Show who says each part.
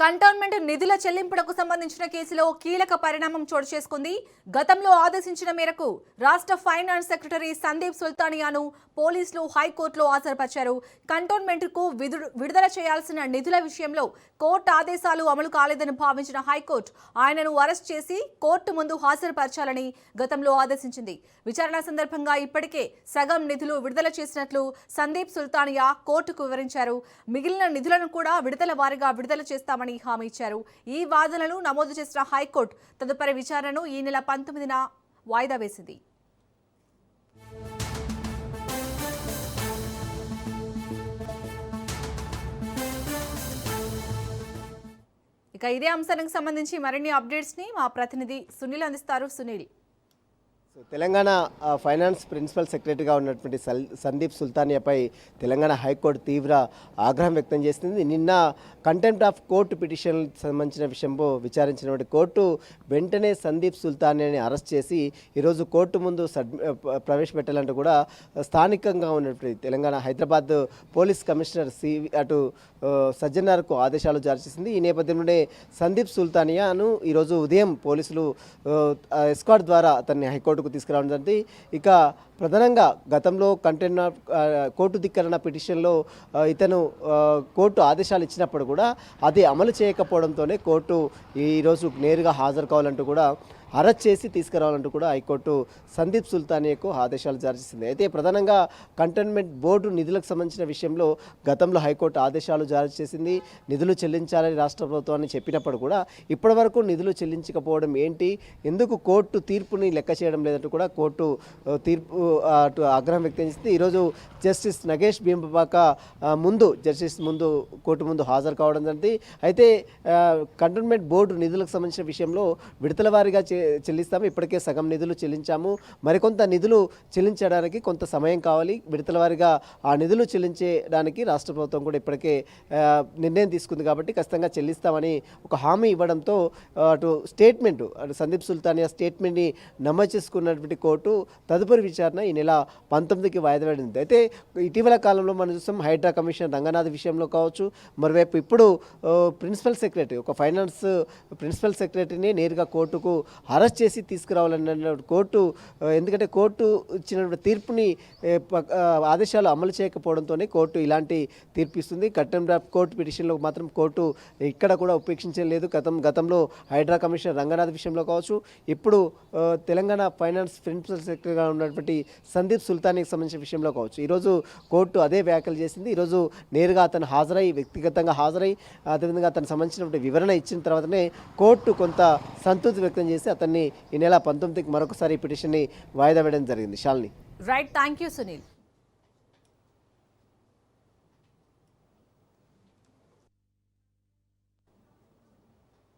Speaker 1: Cantonment నిధుల చెల్లింపులకు సంబంధించిన కేసులో కీలక పరిణామం చోటు చేసుకుంది. గతంలో ఆదేశించిన మేరకు రాష్ట్ర ఫైనాన్స్ సెక్రటరీ సందీప్ సుల్తానియాను పోలీసులు హైకోర్టులో హాజరుపరిచారు. కంటోన్మెంట్కు విడుదల చేయాల్సిన నిధుల విషయంలో కోర్టు ఆదేశాలు అమలు కాలేదని భావించిన హైకోర్టు ఆయనను అరెస్ట్ చేసి కోర్టు ముందు హాజరుపరచాలని గతంలో ఆదేశించింది. విచారణ సందర్భంగా ఇప్పటికే సగం నిధులు విడుదల చేసినట్లు సందీప్ సుల్తానియా కోర్టుకు వివరించారు. మిగిలిన నిధులను కూడా విడతల వారీగా విడుదల చేస్తామని హామీ ఇచ్చారు. ఈ వాదనలు నమోదు చేసిన హైకోర్టు తదుపరి విచారణను ఈ నెల 19న వాయిదా వేసింది. ఇక ఇదే అంశానికి సంబంధించి మరిన్ని అప్డేట్స్ ని మా ప్రతినిధి సునీల్ అందిస్తారు. సునీల్,
Speaker 2: తెలంగాణ ఫైనాన్స్ ప్రిన్సిపల్ సెక్రటరీగా ఉన్నటువంటి సందీప్ సుల్తానియాపై తెలంగాణ హైకోర్టు తీవ్ర ఆగ్రహం వ్యక్తం చేసింది. నిన్న కంటెంప్ట్ ఆఫ్ కోర్టు పిటిషన్ సంబంధించిన విషయంలో విచారించినటువంటి కోర్టు వెంటనే సందీప్ సుల్తానియాని అరెస్ట్ చేసి ఈరోజు కోర్టు ముందు ప్రవేశపెట్టాలంటూ కూడా స్థానికంగా ఉన్నటువంటి తెలంగాణ హైదరాబాద్ పోలీస్ కమిషనర్ అటు సజ్జనార్కు ఆదేశాలు జారీ చేసింది. ఈ నేపథ్యంలోనే సందీప్ సుల్తానియాను ఈరోజు ఉదయం పోలీసులు ఎస్కాట్ ద్వారా అతన్ని హైకోర్టుకు తీసుకురావడం జరిగింది. ఇక ప్రధానంగా గతంలో కోర్టు ధిక్కరణ పిటిషన్లో ఇతను కోర్టు ఆదేశాలు ఇచ్చినప్పుడు కూడా అది అమలు చేయకపోవడంతోనే కోర్టు ఈరోజు నేరుగా హాజరు కావాలంటూ కూడా అరెస్ట్ చేసి తీసుకురావాలంటూ కూడా హైకోర్టు సందీప్ సుల్తానియాకు ఆదేశాలు జారీ చేసింది. అయితే ప్రధానంగా కంటోన్మెంట్ బోర్డు నిధులకు సంబంధించిన విషయంలో గతంలో హైకోర్టు ఆదేశాలు జారీ చేసింది. నిధులు చెల్లించాలని రాష్ట్ర ప్రభుత్వాన్ని చెప్పినప్పుడు కూడా ఇప్పటివరకు నిధులు చెల్లించకపోవడం ఏంటి, ఎందుకు కోర్టు తీర్పుని లెక్క చేయడం లేదంటూ కూడా కోర్టు తీర్పు అటు ఆగ్రహం వ్యక్తం చేసింది. ఈరోజు జస్టిస్ నగేష్ భీంబాక జస్టిస్ ముందు కోర్టు ముందు హాజరు కావడం జరిగింది. అయితే కంటోన్మెంట్ బోర్డు నిధులకు సంబంధించిన విషయంలో విడతల వారీగా చెల్లిస్తాము, ఇప్పటికే సగం నిధులు చెల్లించాము, మరికొంత నిధులు చెల్లించడానికి కొంత సమయం కావాలి, విడతల వారీగా ఆ నిధులు చెల్లించడానికి రాష్ట్ర ప్రభుత్వం కూడా ఇప్పటికే నిర్ణయం తీసుకుంది కాబట్టి ఖచ్చితంగా చెల్లిస్తామని ఒక హామీ ఇవ్వడంతో అటు సందీప్ సుల్తానియా స్టేట్మెంట్ని నమోదు చేసుకున్నటువంటి కోర్టు తదుపరి విచారణ ఈ నెల 19కి వాయిదా పడింది. అయితే ఇటీవల కాలంలో మనం చూస్తాం హైడ్రా కమిషన్ రంగనాథ్ విషయంలో కావచ్చు, మరోవైపు ఇప్పుడు ప్రిన్సిపల్ సెక్రటరీ ఒక ఫైనాన్స్ ప్రిన్సిపల్ సెక్రటరీని నేరుగా కోర్టుకు అరెస్ట్ చేసి తీసుకురావాలన్న కోర్టు, ఎందుకంటే కోర్టు ఇచ్చినటువంటి తీర్పుని ఆదేశాలు అమలు చేయకపోవడంతోనే కోర్టు ఇలాంటి తీర్పు ఇస్తుంది. కంటెంప్ట్ ఆఫ్ కోర్టు పిటిషన్లో మాత్రం కోర్టు ఇక్కడ కూడా ఉపేక్షించలేదు. గతంలో హైడ్రా కమిషనర్ రంగనాథ్ విషయంలో కావచ్చు, ఇప్పుడు తెలంగాణ ఫైనాన్స్ ప్రిన్సిపల్ సెక్రటరీగా ఉన్నటువంటి సందీప్ సుల్తానికి సంబంధించిన విషయంలో కావచ్చు, ఈరోజు కోర్టు అదే వ్యాఖ్యలు చేసింది. ఈరోజు నేరుగా అతను వ్యక్తిగతంగా హాజరై అదేవిధంగా అతనికి సంబంధించినటువంటి వివరణ ఇచ్చిన తర్వాతనే కోర్టు కొంత సంతృప్తి వ్యక్తం చేసి అతన్ని ఈ నెల 19కి మరొకసారి పిటిషన్ని వాయిదా వేయడం జరిగింది. Shalini,
Speaker 1: right, thank you Sunil.